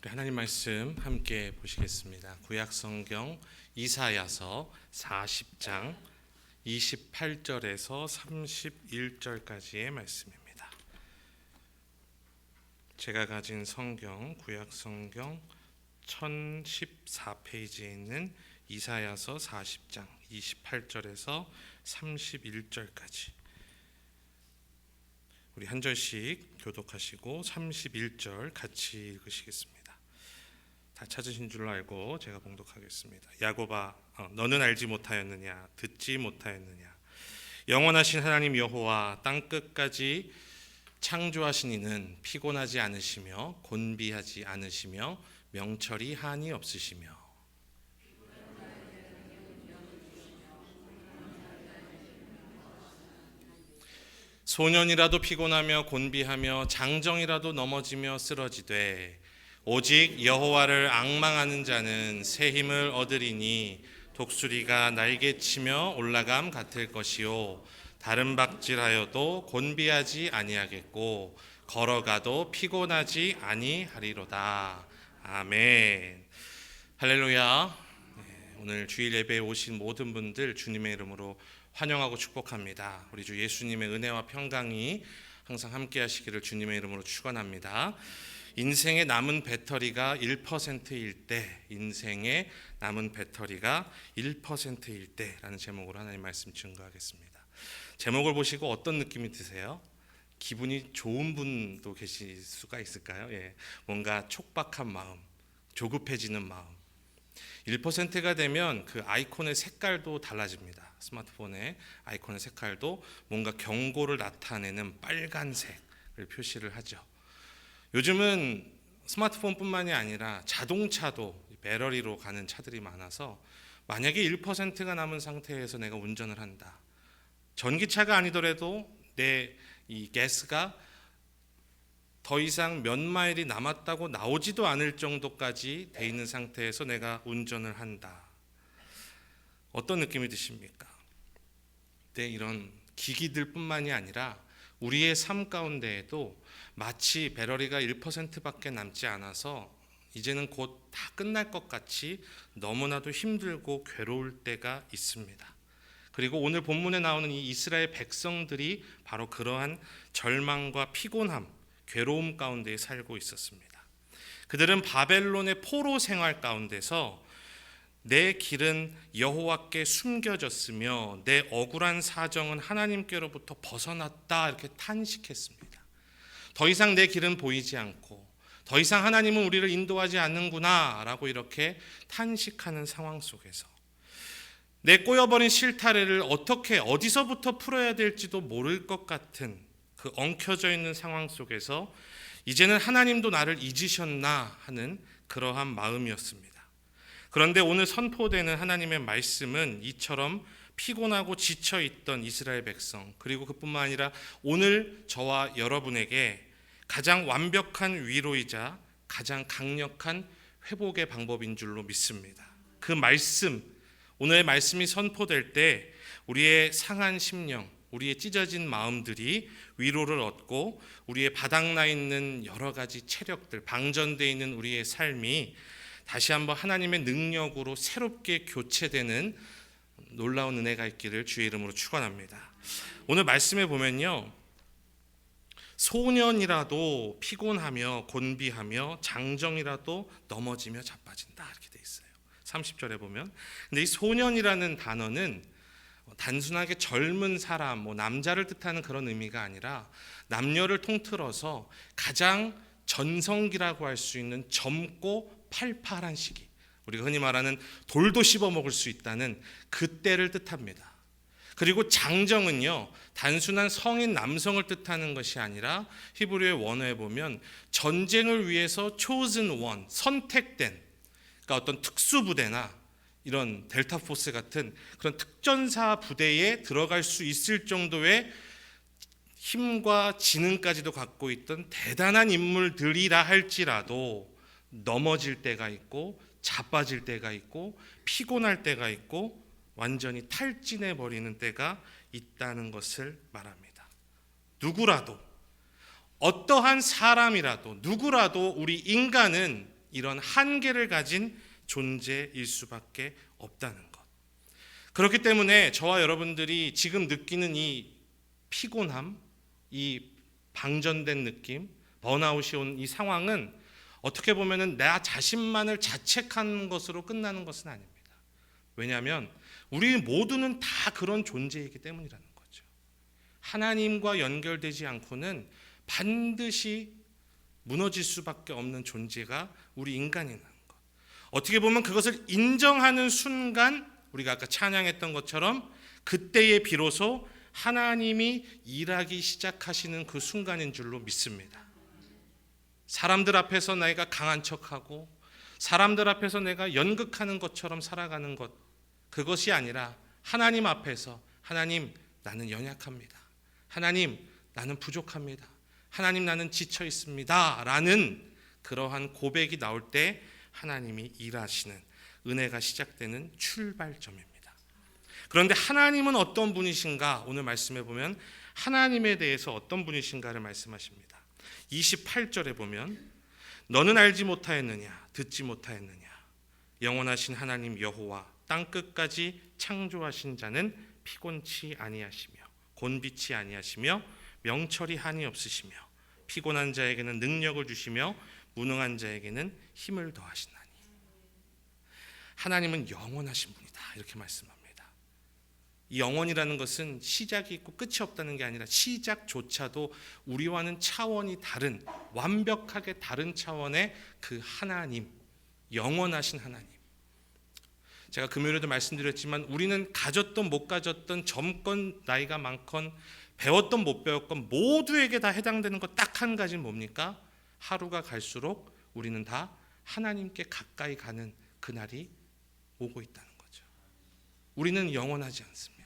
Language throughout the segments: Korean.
우리 하나님 말씀 함께 보시겠습니다. 구약 성경 이사야서 40장 28절에서 31절까지의 말씀입니다. 제가 가진 성경 구약 성경 1014페이지에 있는 이사야서 40장 28절에서 31절까지 우리 한 절씩 교독하시고 31절 같이 읽으시겠습니다. 다 찾으신 줄로 알고 제가 봉독하겠습니다. 야곱아, 너는 알지 못하였느냐? 듣지 못하였느냐? 영원하신 하나님 여호와 땅 끝까지 창조하신 이는 피곤하지 않으시며 곤비하지 않으시며 명철이 한이 없으시며 소년이라도 피곤하며 곤비하며 장정이라도 넘어지며 쓰러지되 오직 여호와를 앙망하는 자는 새 힘을 얻으리니 독수리가 날개치며 올라감 같을 것이요 다른 박질하여도 곤비하지 아니하겠고 걸어가도 피곤하지 아니하리로다. 아멘. 할렐루야. 오늘 주일 예배에 오신 모든 분들 주님의 이름으로 환영하고 축복합니다. 우리 주 예수님의 은혜와 평강이 항상 함께 하시기를 주님의 이름으로 축원합니다. 인생의 남은 배터리가 1%일 때, 인생의 남은 배터리가 1%일 때라는 제목으로 하나님 말씀 증거하겠습니다. 제목을 보시고 어떤 느낌이 드세요? 기분이 좋은 분도 계실 수가 있을까요? 뭔가 촉박한 마음, 조급해지는 마음. 1%가 되면 그 아이콘의 색깔도 달라집니다. 스마트폰의 아이콘의 색깔도 뭔가 경고를 나타내는 빨간색을 표시를 하죠. 요즘은 스마트폰뿐만이 아니라 자동차도 배터리로 가는 차들이 많아서 만약에 1%가 남은 상태에서 내가 운전을 한다. 전기차가 아니더라도 내 이 가스가 더 이상 몇 마일이 남았다고 나오지도 않을 정도까지 돼 있는 상태에서 내가 운전을 한다. 어떤 느낌이 드십니까? 네, 이런 기기들뿐만이 아니라 우리의 삶 가운데에도 마치 배터리가 1%밖에 남지 않아서 이제는 곧 다 끝날 것 같이 너무나도 힘들고 괴로울 때가 있습니다. 그리고 오늘 본문에 나오는 이 이스라엘 백성들이 바로 그러한 절망과 피곤함, 괴로움 가운데 살고 있었습니다. 그들은 바벨론의 포로 생활 가운데서 내 길은 여호와께 숨겨졌으며 내 억울한 사정은 하나님께로부터 벗어났다 이렇게 탄식했습니다. 더 이상 내 길은 보이지 않고 더 이상 하나님은 우리를 인도하지 않는구나 라고 이렇게 탄식하는 상황 속에서 내 꼬여버린 실타래를 어떻게 어디서부터 풀어야 될지도 모를 것 같은 그 엉켜져 있는 상황 속에서 이제는 하나님도 나를 잊으셨나 하는 그러한 마음이었습니다. 그런데 오늘 선포되는 하나님의 말씀은 이처럼 피곤하고 지쳐있던 이스라엘 백성 그리고 그뿐만 아니라 오늘 저와 여러분에게 가장 완벽한 위로이자 가장 강력한 회복의 방법인 줄로 믿습니다. 그 말씀, 오늘의 말씀이 선포될 때 우리의 상한 심령, 우리의 찢어진 마음들이 위로를 얻고 우리의 바닥나 있는 여러 가지 체력들, 방전되어 있는 우리의 삶이 다시 한번 하나님의 능력으로 새롭게 교체되는 놀라운 은혜가 있기를 주의 이름으로 축원합니다. 오늘 말씀에 보면요, 소년이라도 피곤하며 곤비하며 장정이라도 넘어지며 자빠진다 이렇게 돼 있어요. 30절에 보면. 근데 이 소년이라는 단어는 단순하게 젊은 사람, 남자를 뜻하는 그런 의미가 아니라 남녀를 통틀어서 가장 전성기라고 할 수 있는 젊고 팔팔한 시기, 우리가 흔히 말하는 돌도 씹어 먹을 수 있다는 그때를 뜻합니다. 그리고 장정은요, 단순한 성인 남성을 뜻하는 것이 아니라 히브리어의 원어에 보면 전쟁을 위해서 chosen one, 선택된, 그러니까 어떤 특수부대나 이런 델타 포스 같은 그런 특전사 부대에 들어갈 수 있을 정도의 힘과 지능까지도 갖고 있던 대단한 인물들이라 할지라도 넘어질 때가 있고 자빠질 때가 있고 피곤할 때가 있고 완전히 탈진해 버리는 때가 있다는 것을 말합니다. 누구라도, 어떠한 사람이라도, 누구라도 우리 인간은 이런 한계를 가진 존재일 수밖에 없다는 것. 그렇기 때문에 저와 여러분들이 지금 느끼는 이 피곤함, 이 방전된 느낌, 번아웃이 온 이 상황은 어떻게 보면은 나 자신만을 자책하는 것으로 끝나는 것은 아닙니다. 왜냐하면 우리 모두는 다 그런 존재이기 때문이라는 거죠. 하나님과 연결되지 않고는 반드시 무너질 수밖에 없는 존재가 우리 인간이라는 것. 어떻게 보면 그것을 인정하는 순간 우리가 아까 찬양했던 것처럼 그때에 비로소 하나님이 일하기 시작하시는 그 순간인 줄로 믿습니다. 사람들 앞에서 내가 강한 척하고 사람들 앞에서 내가 연극하는 것처럼 살아가는 것, 그것이 아니라 하나님 앞에서 하나님 나는 연약합니다. 하나님 나는 부족합니다. 하나님 나는 지쳐 있습니다 라는 그러한 고백이 나올 때 하나님이 일하시는 은혜가 시작되는 출발점입니다. 그런데 하나님은 어떤 분이신가? 오늘 말씀해 보면 하나님에 대해서 어떤 분이신가를 말씀하십니다. 28절에 보면 너는 알지 못하였느냐 듣지 못하였느냐 영원하신 하나님 여호와 땅끝까지 창조하신 자는 피곤치 아니하시며 곤비치 아니하시며 명철이 한이 없으시며 피곤한 자에게는 능력을 주시며 무능한 자에게는 힘을 더하시나니. 하나님은 영원하신 분이다 이렇게 말씀합니다. 이 영원이라는 것은 시작이 있고 끝이 없다는 게 아니라 시작조차도 우리와는 차원이 다른, 완벽하게 다른 차원의 그 하나님, 영원하신 하나님. 제가 금요일에도 말씀드렸지만 우리는 가졌던 못 가졌던 젊건 나이가 많건 배웠던 못 배웠건 모두에게 다 해당되는 것 딱 한 가지는 뭡니까? 하루가 갈수록 우리는 다 하나님께 가까이 가는 그날이 오고 있다는 거죠. 우리는 영원하지 않습니다.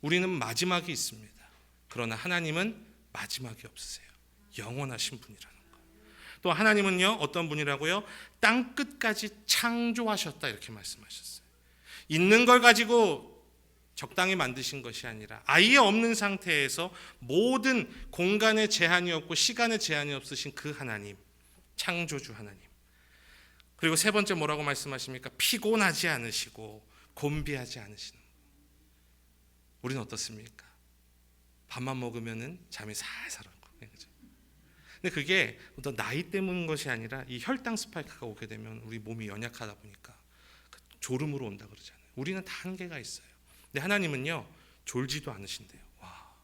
우리는 마지막이 있습니다. 그러나 하나님은 마지막이 없으세요. 영원하신 분이라는 거. 또 하나님은요 어떤 분이라고요? 땅 끝까지 창조하셨다 이렇게 말씀하셨어요. 있는 걸 가지고 적당히 만드신 것이 아니라 아예 없는 상태에서 모든 공간의 제한이 없고 시간의 제한이 없으신 그 하나님, 창조주 하나님. 그리고 세 번째 뭐라고 말씀하십니까? 피곤하지 않으시고 곤비하지 않으시는. 우리는 어떻습니까? 밥만 먹으면은 잠이 살살 오고. 그렇죠? 근데 그게 어떤 나이 때문인 것이 아니라 이 혈당 스파이크가 오게 되면 우리 몸이 연약하다 보니까 졸음으로 온다 그러잖아요. 우리는 다 한계가 있어요. 근데 하나님은요 졸지도 않으신대요. 와,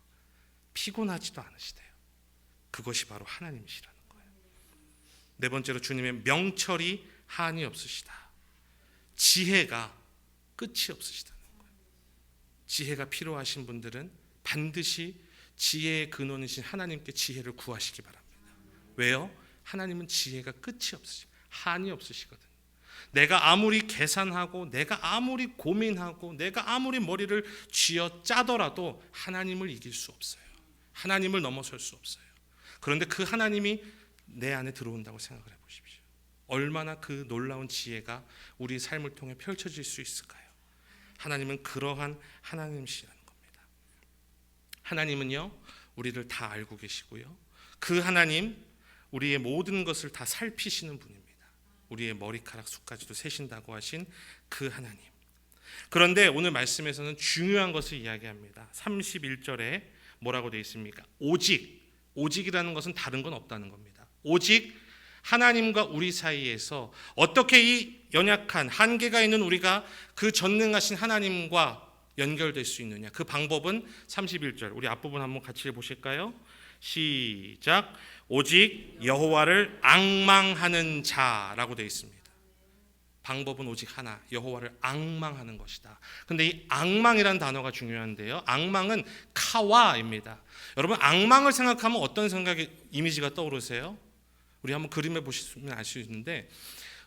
피곤하지도 않으시대요. 그것이 바로 하나님이시라는 거예요. 네 번째로 주님의 명철이 한이 없으시다. 지혜가 끝이 없으시다는 거예요. 지혜가 필요하신 분들은 반드시 지혜의 근원이신 하나님께 지혜를 구하시기 바랍니다. 왜요? 하나님은 지혜가 끝이 없으시고 한이 없으시거든요. 내가 아무리 계산하고 내가 아무리 고민하고 내가 아무리 머리를 쥐어 짜더라도 하나님을 이길 수 없어요. 하나님을 넘어설 수 없어요. 그런데 그 하나님이 내 안에 들어온다고 생각을 해보십시오. 얼마나 그 놀라운 지혜가 우리 삶을 통해 펼쳐질 수 있을까요? 하나님은 그러한 하나님이시라는 겁니다. 하나님은요 우리를 다 알고 계시고요. 그 하나님 우리의 모든 것을 다 살피시는 분입니다. 우리의 머리카락 숱까지도 세신다고 하신 그 하나님. 그런데 오늘 말씀에서는 중요한 것을 이야기합니다. 31절에 뭐라고 되어 있습니까? 오직이라는 것은 다른 건 없다는 겁니다. 오직 하나님과 우리 사이에서 어떻게 이 연약한 한계가 있는 우리가 그 전능하신 하나님과 연결될 수 있느냐. 그 방법은 31절 우리 앞부분 한번 같이 보실까요? 시작. 오직 여호와를 앙망하는 자라고 되어 있습니다. 방법은 오직 하나, 여호와를 앙망하는 것이다. 근데 이 앙망이라는 단어가 중요한데요. 앙망은 카와입니다. 여러분 악망을 생각하면 어떤 생각이 이미지가 떠오르세요? 우리 한번 그림에 보시면 알 수 있는데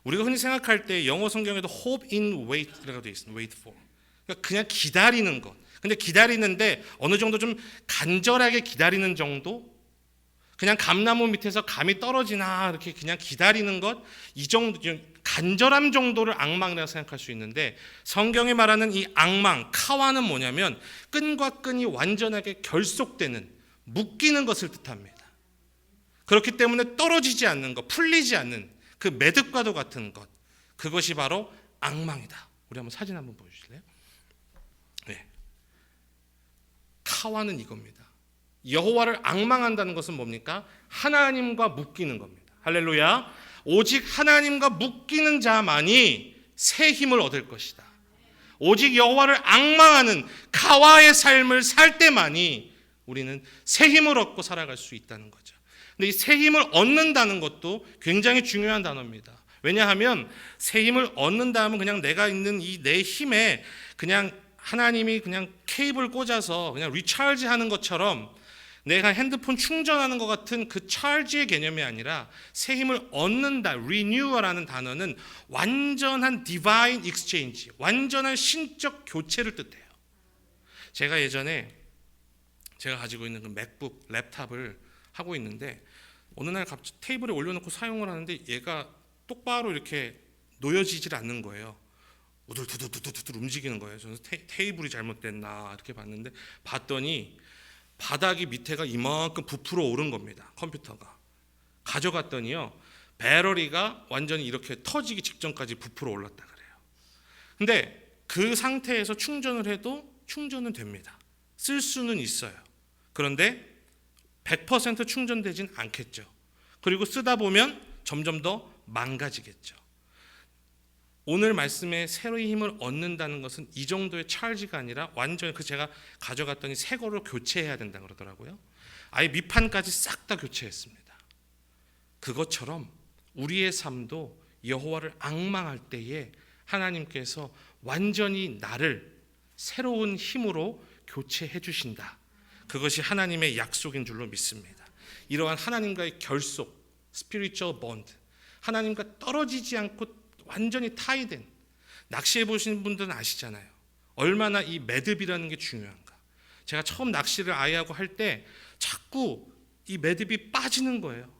우리가 흔히 생각할 때 영어 성경에도 hope in wait라고 되어 있습니다. wait for. 그러니까 그냥 기다리는 것. 근데 기다리는데 어느 정도 좀 간절하게 기다리는 정도? 그냥 감나무 밑에서 감이 떨어지나 이렇게 그냥 기다리는 것, 이 정도 간절함 정도를 앙망이라고 생각할 수 있는데 성경이 말하는 이 앙망, 카와는 뭐냐면 끈과 끈이 완전하게 결속되는, 묶이는 것을 뜻합니다. 그렇기 때문에 떨어지지 않는 것, 풀리지 않는 그 매듭과도 같은 것, 그것이 바로 앙망이다. 우리 한번 사진 한번 보여주실래요? 네. 카와는 이겁니다. 여호와를 앙망한다는 것은 뭡니까? 하나님과 묶이는 겁니다. 할렐루야. 오직 하나님과 묶이는 자만이 새 힘을 얻을 것이다. 오직 여호와를 앙망하는 카와의 삶을 살 때만이 우리는 새 힘을 얻고 살아갈 수 있다는 거죠. 근데 이 새 힘을 얻는다는 것도 굉장히 중요한 단어입니다. 왜냐하면 새 힘을 얻는다 하면 그냥 내가 있는 이 내 힘에 그냥 하나님이 그냥 케이블 꽂아서 그냥 리차지 하는 것처럼 내가 핸드폰 충전하는 것 같은 그 차지의 개념이 아니라 새 힘을 얻는다, 리뉴얼하는 단어는 완전한 디바인 익스체인지, 완전한 신적 교체를 뜻해요. 제가 예전에 제가 가지고 있는 그 맥북 랩탑을 하고 있는데 어느 날 갑자기 테이블에 올려놓고 사용을 하는데 얘가 똑바로 이렇게 놓여지질 않는 거예요. 우들두들두들 움직이는 거예요. 저는 테이블이 잘못됐나 이렇게 봤더니 바닥이 밑에가 이만큼 부풀어 오른 겁니다. 컴퓨터가. 가져갔더니요, 배터리가 완전히 이렇게 터지기 직전까지 부풀어 올랐다 그래요. 근데 그 상태에서 충전을 해도 충전은 됩니다. 쓸 수는 있어요. 그런데 100% 충전되진 않겠죠. 그리고 쓰다 보면 점점 더 망가지겠죠. 오늘 말씀에 새로운 힘을 얻는다는 것은 이 정도의 찰지가 아니라 완전히 제가 가져갔더니 새 거로 교체해야 된다 그러더라고요. 아예 밑판까지 싹 다 교체했습니다. 그것처럼 우리의 삶도 여호와를 앙망할 때에 하나님께서 완전히 나를 새로운 힘으로 교체해 주신다. 그것이 하나님의 약속인 줄로 믿습니다. 이러한 하나님과의 결속, spiritual bond, 하나님과 떨어지지 않고 완전히 타이된, 낚시해 보시는 분들은 아시잖아요. 얼마나 이 매듭이라는 게 중요한가. 제가 처음 낚시를 아이하고 할 때 자꾸 이 매듭이 빠지는 거예요.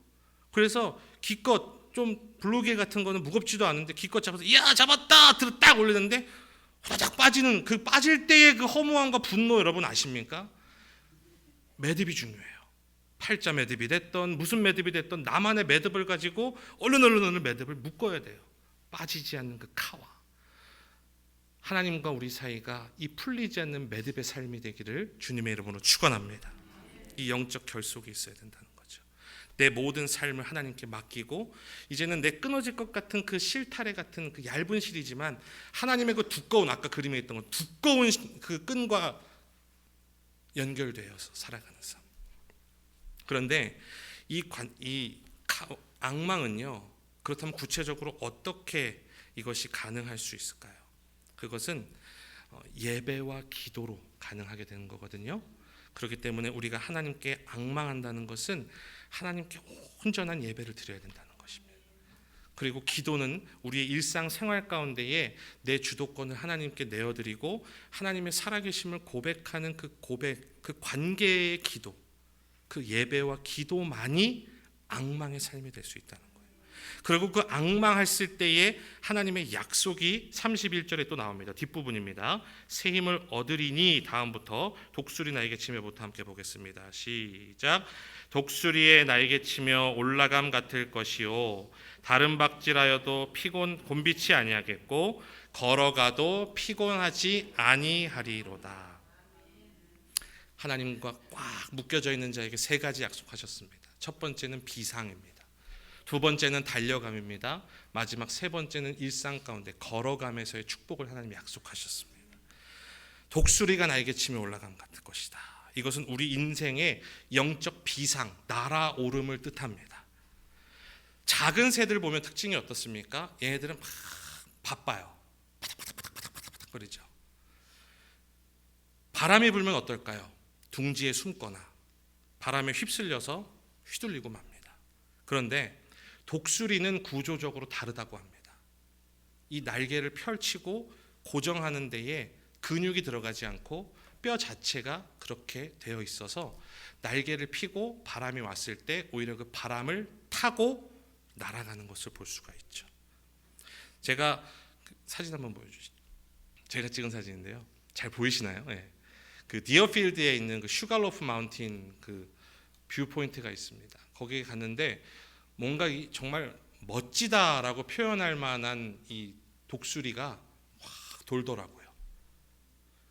그래서 기껏 좀 블루개 같은 거는 무겁지도 않은데 기껏 잡아서 야 잡았다 들어 딱 올리는데 후다닥 빠지는 그 빠질 때의 그 허무함과 분노 여러분 아십니까? 매듭이 중요해요. 팔자 매듭이 됐던 무슨 매듭이 됐던 나만의 매듭을 가지고 얼른 매듭을 묶어야 돼요. 빠지지 않는 그 카와. 하나님과 우리 사이가 이 풀리지 않는 매듭의 삶이 되기를 주님의 이름으로 축원합니다. 이 영적 결속이 있어야 된다는 거죠. 내 모든 삶을 하나님께 맡기고 이제는 내 끊어질 것 같은 그 실타래 같은 그 얇은 실이지만 하나님의 그 두꺼운 아까 그림에 있던 거 두꺼운 그 끈과 연결되어서 살아가는 삶. 그런데 이 앙망은요. 그렇다면 구체적으로 어떻게 이것이 가능할 수 있을까요? 그것은 예배와 기도로 가능하게 되는 거거든요. 그렇기 때문에 우리가 하나님께 앙망한다는 것은 하나님께 온전한 예배를 드려야 된다는 것입니다. 그리고 기도는 우리의 일상생활 가운데에 내 주도권을 하나님께 내어드리고 하나님의 살아계심을 고백하는 그 고백, 그 관계의 기도, 그 예배와 기도만이 앙망의 삶이 될 수 있다는 거예요. 그리고 그 앙망했을 때에 하나님의 약속이 31절에 또 나옵니다. 뒷부분입니다. 새 힘을 얻으리니 다음부터 독수리 날개치며부터 함께 보겠습니다. 시작. 독수리의 날개치며 올라감 같을 것이요 다른 박질하여도 곤비치 아니하겠고 걸어가도 피곤하지 아니하리로다. 하나님과 꽉 묶여져 있는 자에게 세 가지 약속하셨습니다. 첫 번째는 비상입니다. 두 번째는 달려감입니다. 마지막 세 번째는 일상 가운데 걸어가면서의 축복을 하나님이 약속하셨습니다. 독수리가 날개치며 올라감 같을 것이다. 이것은 우리 인생의 영적 비상, 날아오름을 뜻합니다. 작은 새들 보면 특징이 어떻습니까? 얘네들은 막 바빠요. 바닥바닥바닥바닥바닥 거리죠. 바람이 불면 어떨까요? 둥지에 숨거나 바람에 휩쓸려서 휘둘리고 맙니다. 그런데 독수리는 구조적으로 다르다고 합니다. 이 날개를 펼치고 고정하는 데에 근육이 들어가지 않고 뼈 자체가 그렇게 되어 있어서 날개를 펴고 바람이 왔을 때 오히려 그 바람을 타고 날아가는 것을 볼 수가 있죠. 제가 사진 한번 보여주시죠. 제가 찍은 사진인데요. 잘 보이시나요? 네. 그 디어필드에 있는 그 슈갈로프 마운틴 그 뷰 포인트가 있습니다. 거기에 갔는데 뭔가 정말 멋지다라고 표현할 만한 이 독수리가 확 돌더라고요.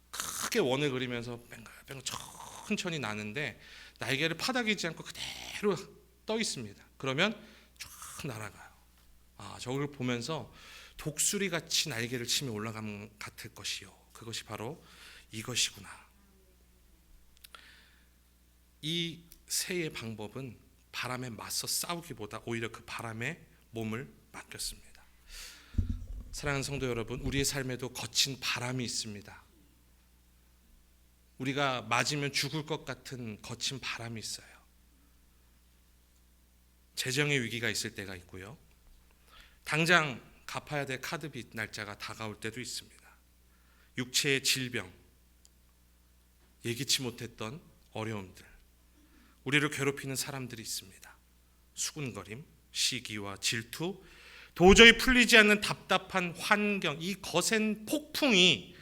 크게 원을 그리면서 뱅글뱅글 천천히 나는데 날개를 파닥이지 않고 그대로 떠 있습니다. 그러면 쫙 날아가요. 저걸 보면서 독수리 같이 날개를 치며 올라감 같을 것이요. 그것이 바로 이것이구나. 이 새의 방법은 바람에 맞서 싸우기보다 오히려 그 바람에 몸을 맡겼습니다. 사랑하는 성도 여러분, 우리의 삶에도 거친 바람이 있습니다. 우리가 맞으면 죽을 것 같은 거친 바람이 있어요. 재정의 위기가 있을 때가 있고요. 당장 갚아야 될 카드빚 날짜가 다가올 때도 있습니다. 육체의 질병, 예기치 못했던 어려움들, 우리를 괴롭히는 사람들이 있습니다. 수군거림, 시기와 질투, 도저히 풀리지 않는 답답한 환경, 이 거센 폭풍이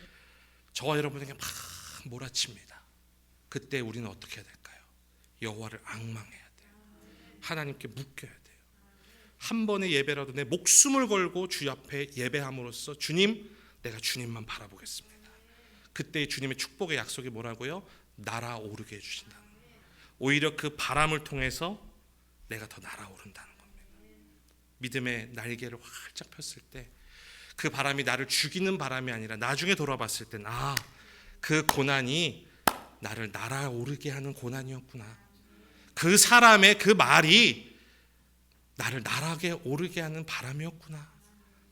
저와 여러분에게 막 몰아칩니다. 그때 우리는 어떻게 해야 될까요? 여호와를 앙망해야 돼요. 하나님께 묶여야 돼요. 한 번의 예배라도 내 목숨을 걸고 주 앞에 예배함으로써 주님, 내가 주님만 바라보겠습니다. 그때 주님의 축복의 약속이 뭐라고요? 날아오르게 해주신다는 거예요. 오히려 그 바람을 통해서 내가 더 날아오른다는 겁니다. 믿음의 날개를 활짝 폈을 때 그 바람이 나를 죽이는 바람이 아니라 나중에 돌아봤을 땐 그 고난이 나를 날아오르게 하는 고난이었구나. 그 사람의 그 말이 나를 날아게 오르게 하는 바람이었구나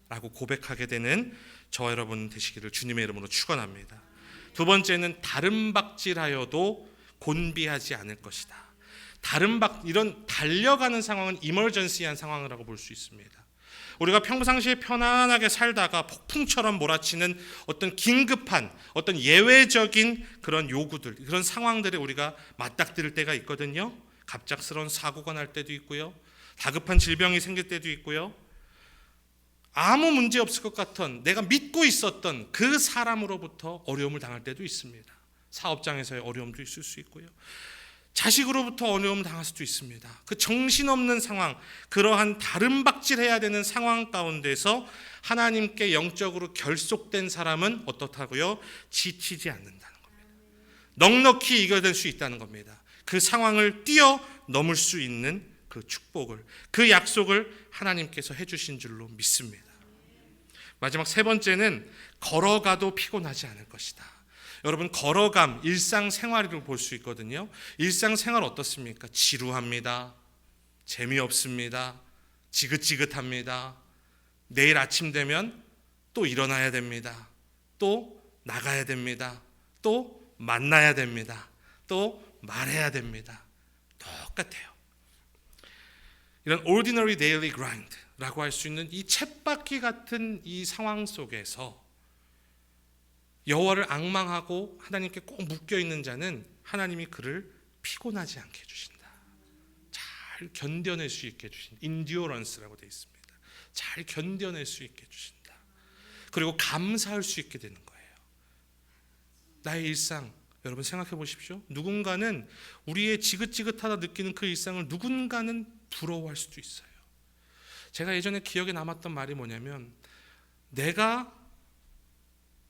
라고 고백하게 되는 저와 여러분 되시기를 주님의 이름으로 축원합니다. 두 번째는 다름박질하여도 곤비하지 않을 것이다. 이런 달려가는 상황은 이머전시한 상황이라고 볼 수 있습니다. 우리가 평상시에 편안하게 살다가 폭풍처럼 몰아치는 어떤 긴급한 어떤 예외적인 그런 요구들, 그런 상황들에 우리가 맞닥뜨릴 때가 있거든요. 갑작스러운 사고가 날 때도 있고요. 다급한 질병이 생길 때도 있고요. 아무 문제 없을 것 같은 내가 믿고 있었던 그 사람으로부터 어려움을 당할 때도 있습니다. 사업장에서의 어려움도 있을 수 있고요. 자식으로부터 어려움을 당할 수도 있습니다. 그 정신없는 상황, 그러한 다름박질해야 되는 상황 가운데서 하나님께 영적으로 결속된 사람은 어떻다고요? 지치지 않는다는 겁니다. 넉넉히 이겨낼 수 있다는 겁니다. 그 상황을 뛰어넘을 수 있는 그 축복을, 그 약속을 하나님께서 해주신 줄로 믿습니다. 마지막 세 번째는 걸어가도 피곤하지 않을 것이다. 여러분, 걸어감, 일상생활을 볼 수 있거든요. 일상생활 어떻습니까? 지루합니다. 재미없습니다. 지긋지긋합니다. 내일 아침 되면 또 일어나야 됩니다. 또 나가야 됩니다. 또 만나야 됩니다. 또 말해야 됩니다. 똑같아요. 이런 ordinary daily grind라고 할 수 있는 이 쳇바퀴 같은 이 상황 속에서 여호와를 앙망하고 하나님께 꼭 묶여 있는 자는 하나님이 그를 피곤하지 않게 해주신다. 잘 견뎌낼 수 있게 해주신다. 인듀어런스라고 되어 있습니다. 잘 견뎌낼 수 있게 해주신다. 그리고 감사할 수 있게 되는 거예요. 나의 일상, 여러분 생각해 보십시오. 누군가는 우리의 지긋지긋하다 느끼는 그 일상을 누군가는 부러워할 수도 있어요. 제가 예전에 기억에 남았던 말이 뭐냐면, 내가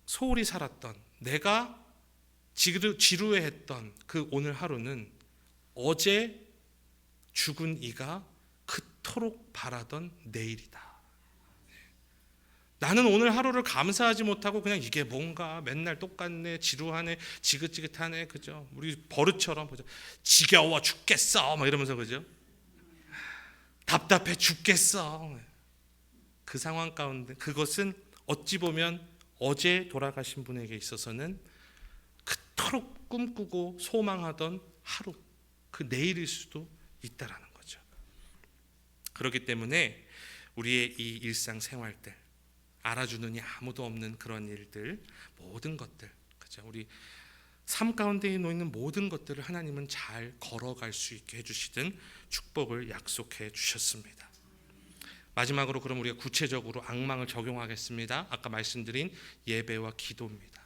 소홀히 살았던, 내가 지루해했던 그 오늘 하루는 어제 죽은 이가 그토록 바라던 내일이다. 나는 오늘 하루를 감사하지 못하고 그냥 이게 뭔가 맨날 똑같네, 지루하네, 지긋지긋하네, 그죠? 우리 버릇처럼 그죠? 지겨워 죽겠어, 막 이러면서 그죠? 답답해 죽겠어. 그 상황 가운데 그것은 어찌 보면 어제 돌아가신 분에게 있어서는 그토록 꿈꾸고 소망하던 하루, 그 내일일 수도 있다라는 거죠. 그렇기 때문에 우리의 이 일상생활들, 알아주느니 아무도 없는 그런 일들, 모든 것들, 그죠? 우리 삶 가운데 놓이는 모든 것들을 하나님은 잘 걸어갈 수 있게 해주시든 축복을 약속해 주셨습니다. 마지막으로 그럼 우리가 구체적으로 앙망을 적용하겠습니다. 아까 말씀드린 예배와 기도입니다.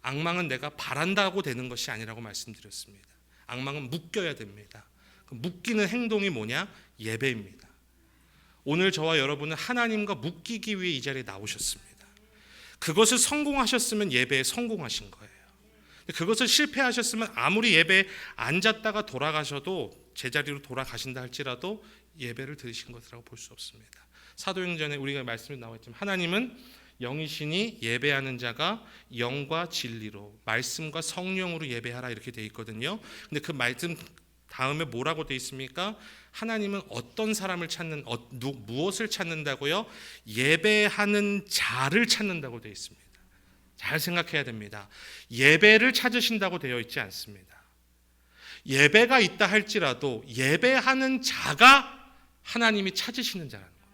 앙망은 내가 바란다고 되는 것이 아니라고 말씀드렸습니다. 앙망은 묶여야 됩니다. 그 묶이는 행동이 뭐냐? 예배입니다. 오늘 저와 여러분은 하나님과 묶이기 위해 이 자리에 나오셨습니다. 그것을 성공하셨으면 예배에 성공하신 거예요. 그것을 실패하셨으면 아무리 예배에 앉았다가 돌아가셔도 제자리로 돌아가신다 할지라도 예배를 드리신 것이라고 볼 수 없습니다. 사도행전에 우리가 말씀이 나와 있지만 하나님은 영이시니 예배하는 자가 영과 진리로 말씀과 성령으로 예배하라 이렇게 돼 있거든요. 근데 그 말씀 다음에 뭐라고 돼 있습니까? 하나님은 어떤 사람을 무엇을 찾는다고요? 예배하는 자를 찾는다고 돼 있습니다. 잘 생각해야 됩니다. 예배를 찾으신다고 되어 있지 않습니다. 예배가 있다 할지라도 예배하는 자가 하나님이 찾으시는 자라는 겁니다.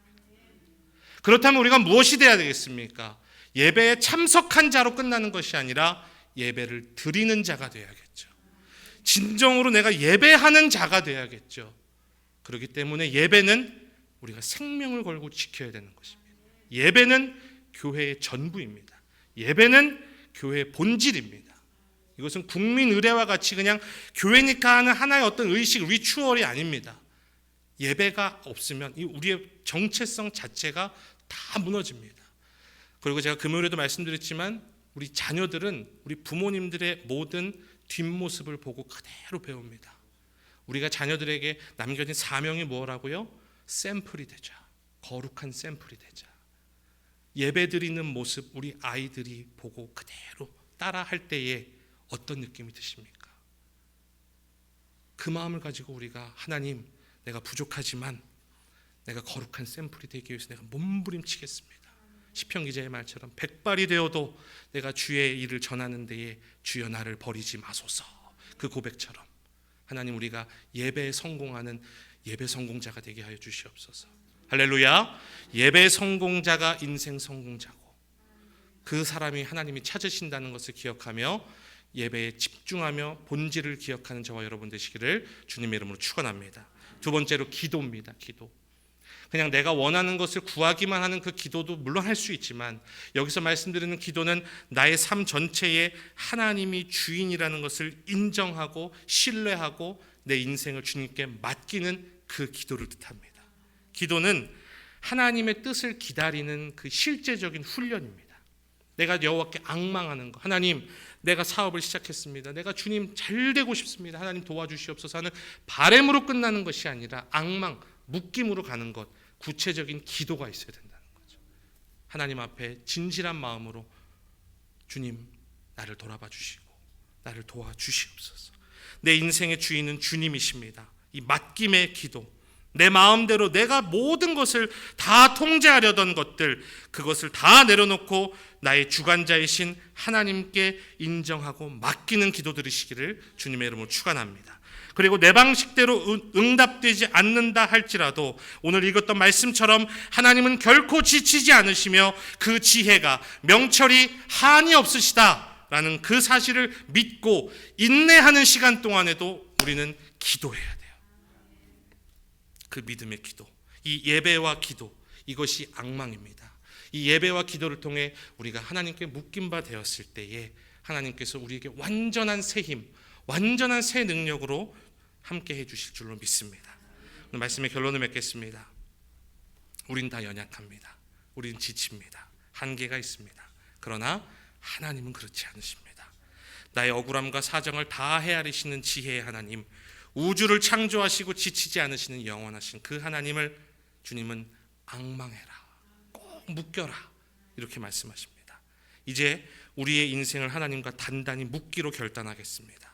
그렇다면 우리가 무엇이 돼야 되겠습니까? 예배에 참석한 자로 끝나는 것이 아니라 예배를 드리는 자가 돼야겠죠. 진정으로 내가 예배하는 자가 돼야겠죠. 그렇기 때문에 예배는 우리가 생명을 걸고 지켜야 되는 것입니다. 예배는 교회의 전부입니다. 예배는 교회의 본질입니다. 이것은 국민 의례와 같이 그냥 교회니까 하는 하나의 어떤 의식, 리추얼이 아닙니다. 예배가 없으면 우리의 정체성 자체가 다 무너집니다. 그리고 제가 금요일에도 말씀드렸지만 우리 자녀들은 우리 부모님들의 모든 뒷모습을 보고 그대로 배웁니다. 우리가 자녀들에게 남겨진 사명이 뭐라고요? 샘플이 되자. 거룩한 샘플이 되자. 예배드리는 모습 우리 아이들이 보고 그대로 따라할 때에 어떤 느낌이 드십니까? 그 마음을 가지고 우리가 하나님, 내가 부족하지만 내가 거룩한 샘플이 되기 위해서 내가 몸부림치겠습니다. 시편 기자의 말처럼 백발이 되어도 내가 주의 일을 전하는 데에 주여 나를 버리지 마소서. 그 고백처럼 하나님, 우리가 예배에 성공하는 예배 성공자가 되게 하여 주시옵소서. 할렐루야. 예배 성공자가 인생 성공자고 그 사람이 하나님이 찾으신다는 것을 기억하며 예배에 집중하며 본질을 기억하는 저와 여러분 되시기를 주님의 이름으로 축원합니다. 두 번째로 기도입니다. 기도. 그냥 내가 원하는 것을 구하기만 하는 그 기도도 물론 할 수 있지만 여기서 말씀드리는 기도는 나의 삶 전체에 하나님이 주인이라는 것을 인정하고 신뢰하고 내 인생을 주님께 맡기는 그 기도를 뜻합니다. 기도는 하나님의 뜻을 기다리는 그 실제적인 훈련입니다. 내가 여호와께 앙망하는 거. 하나님, 내가 사업을 시작했습니다. 내가 주님 잘 되고 싶습니다. 하나님 도와주시옵소서 하는 바램으로 끝나는 것이 아니라 앙망, 묶임으로 가는 것, 구체적인 기도가 있어야 된다는 거죠. 하나님 앞에 진실한 마음으로 주님, 나를 돌아봐 주시고 나를 도와주시옵소서. 내 인생의 주인은 주님이십니다. 이 맡김의 기도, 내 마음대로 내가 모든 것을 다 통제하려던 것들, 그것을 다 내려놓고 나의 주관자이신 하나님께 인정하고 맡기는 기도 드리시기를 주님의 이름으로 축원합니다. 그리고 내 방식대로 응답되지 않는다 할지라도 오늘 읽었던 말씀처럼 하나님은 결코 지치지 않으시며 그 지혜가 명철이 한이 없으시다라는 그 사실을 믿고 인내하는 시간 동안에도 우리는 기도해야 돼요. 그 믿음의 기도, 이 예배와 기도, 이것이 앙망입니다. 이 예배와 기도를 통해 우리가 하나님께 묶임 바 되었을 때에 하나님께서 우리에게 완전한 새 힘, 완전한 새 능력으로 함께 해주실 줄로 믿습니다. 오늘 말씀의 결론을 맺겠습니다. 우린 다 연약합니다. 우린 지칩니다. 한계가 있습니다. 그러나 하나님은 그렇지 않으십니다. 나의 억울함과 사정을 다 헤아리시는 지혜의 하나님, 우주를 창조하시고 지치지 않으시는 영원하신 그 하나님을 주님은 앙망해라, 꼭 묶여라, 이렇게 말씀하십니다. 이제 우리의 인생을 하나님과 단단히 묶기로 결단하겠습니다.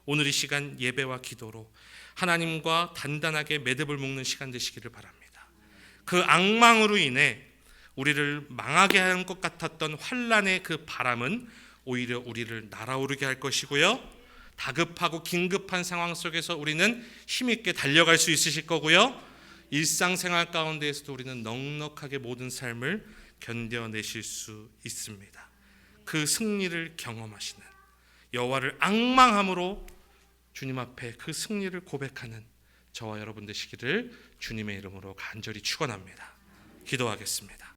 오늘 이 시간 예배와 기도로 하나님과 단단하게 매듭을 묶는 시간 되시기를 바랍니다. 그 앙망으로 인해 우리를 망하게 할 것 같았던 환난의 그 바람은 오히려 우리를 날아오르게 할 것이고요, 다급하고 긴급한 상황 속에서 우리는 힘있게 달려갈 수 있으실 거고요, 일상생활 가운데에서도 우리는 넉넉하게 모든 삶을 견뎌내실 수 있습니다. 그 승리를 경험하시는, 여호와를 앙망함으로 주님 앞에 그 승리를 고백하는 저와 여러분 되시기를 주님의 이름으로 간절히 축원합니다. 기도하겠습니다.